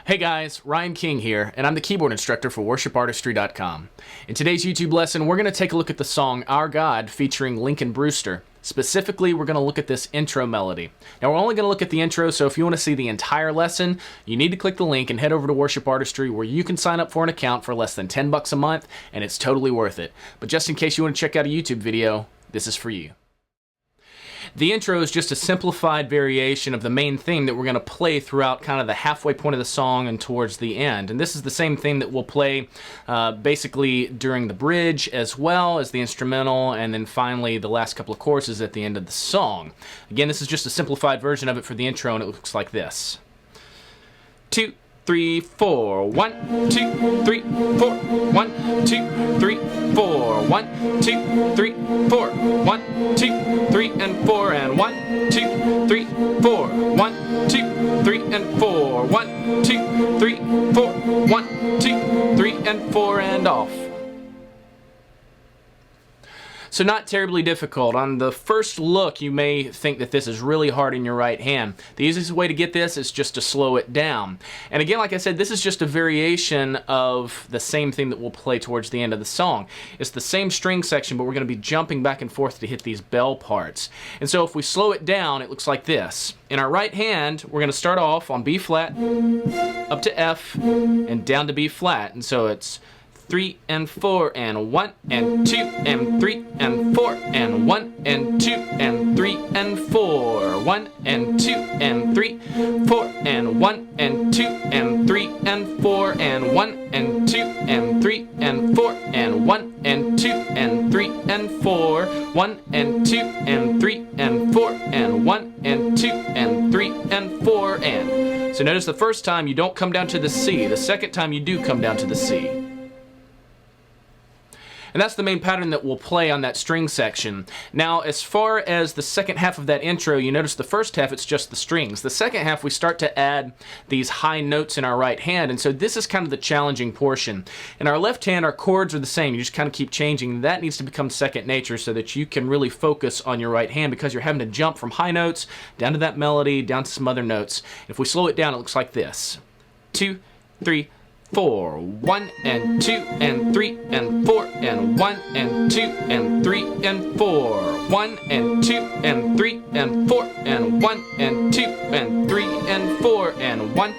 Hey guys, Ryan King here, and I'm the keyboard instructor for worshipartistry.com. In today's YouTube lesson, we're going to take a look at the song Our God featuring Brewster. Specifically, we're going to look at this intro melody. Now, we're only going to look at the intro, so if you want to see the entire lesson, you need to click the link and head over to Worship Artistry, where you can sign up for an account for less than $10 a month, and it's totally worth it. But just in case you want to check out a YouTube video, this is for you. The intro is just a simplified variation of the main theme that we're going to play throughout kind of the halfway point of the song and towards the end. And this is the same thing that we'll play basically during the bridge as well as the instrumental, and then finally the last couple of choruses at the end of the song. Again, this is just a simplified version of it for the intro, and it looks like this. 2, 3, 4. 1, 2, 3, 4. 1, 2, 3, 4. 1, 2, 3, 4. 1, 2, 3, and 4. And 1, 2, 3, 4. 1, 2, 3, and 4. 1, 2, 3, 4. 1, 2, 3, and 4, and off. So not terribly difficult. On the first look, you may think that this is really hard in your right hand. The easiest way to get this is just to slow it down. And again, like I said, this is just a variation of the same thing that we'll play towards the end of the song. It's the same string section, but we're going to be jumping back and forth to hit these bell parts. And so if we slow it down, it looks like this. In our right hand, we're going to start off on B flat, up to F, and down to B flat. And so it's 3 and 4 and 1 and 2 and 3 and 4 and 1 and 2 and 3 and 4. 1 and 2 and 3, 4 and 1 and 2 and 3 and 4 and 1 and 2 and 3 and 4 and 1 and 2 and 3 and 4. 1 and 2 and 3 and 4 and 1 and 2 and 3 and 4 and. So notice the first time you don't come down to the C. The second time you do come down to the C. And that's the main pattern that we'll play on that string section. Now, as far as the second half of that intro, you notice the first half, it's just the strings. The second half, we start to add these high notes in our right hand, and so this is kind of the challenging portion. In our left hand, our chords are the same. You just kind of keep changing. That needs to become second nature so that you can really focus on your right hand, because you're having to jump from high notes down to that melody, down to some other notes. If we slow it down, it looks like this. 2, 3, 4. 1 and 2 and 3 and 4 and 1 and 2 and 3 and 4. 1 and 2 and 3 and 4 and 1 and 2 and 3 and 4 and 1,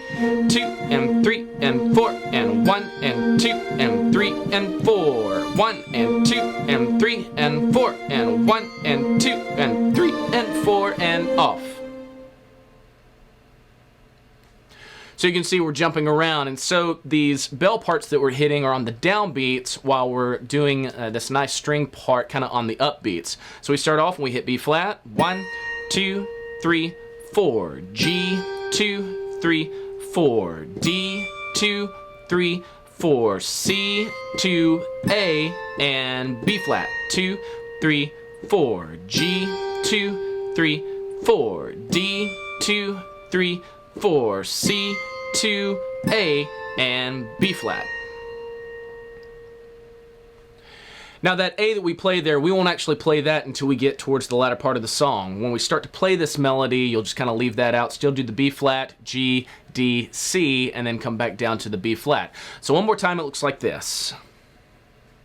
2 and 3 and 4 and 1 and 2 and 3 and 4. 1 and 2 and 3 and 4 and 1 and 2 and 3 and 4 and off. So you can see we're jumping around, and so these bell parts that we're hitting are on the downbeats while we're doing this nice string part kind of on the upbeats. So we start off and we hit B flat, 1, 2, 3, 4, G, 2, 3, 4, D, 2, 3, 4, C, 2, A, and B flat, 2, 3, 4, G, 2, 3, 4, D, 2, 3, 4, C, 2, A, and B flat. Now that A that we play there, we won't actually play that until we get towards the latter part of the song. When we start to play this melody, you'll just kind of leave that out. Still do the B flat, G, D, C, and then come back down to the B flat. So one more time, it looks like this.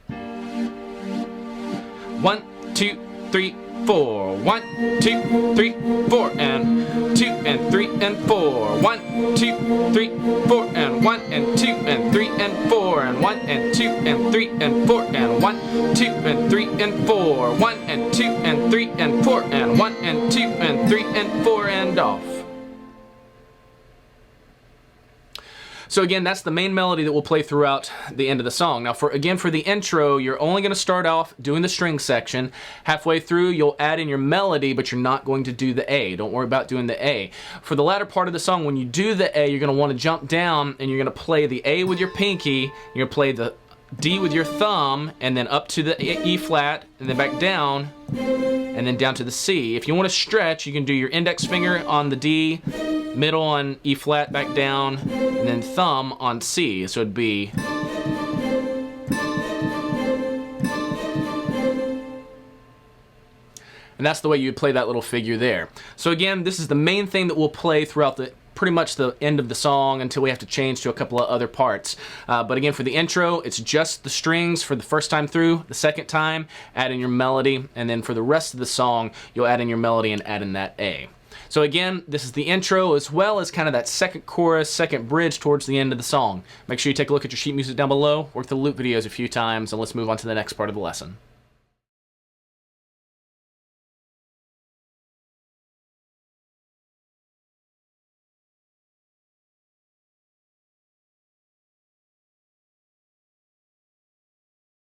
1, 2, 3, 4. 1, 2, 3, 4 and 2 and 3 and 4. 1, 2, 3, 4 and 1 and 2 and 3 and 4 and 1 and 2 and 3 and 4 and 1, 2 and 3 and 4. 1 and 2 and 3 and 4 and 1 and 2 and 3 and 4 and off. So again, that's the main melody that we'll play throughout the end of the song. Now, for the intro, you're only going to start off doing the string section. Halfway through, you'll add in your melody, but you're not going to do the A. Don't worry about doing the A. For the latter part of the song, when you do the A, you're going to want to jump down, and you're going to play the A with your pinky, you're going to play the D with your thumb, and then up to the E flat, and then back down, and then down to the C. If you want to stretch, you can do your index finger on the D, middle on E flat, back down, and then thumb on C. So it'd be And that's the way you play that little figure there. So again, this is the main thing that we'll play throughout the pretty much the end of the song until we have to change to a couple of other parts. But again, for the intro, it's just the strings for the first time through. The second time, add in your melody, and then for the rest of the song, you'll add in your melody and add in that A. So again, this is the intro as well as kind of that second chorus, second bridge towards the end of the song. Make sure you take a look at your sheet music down below, work the loop videos a few times, and let's move on to the next part of the lesson.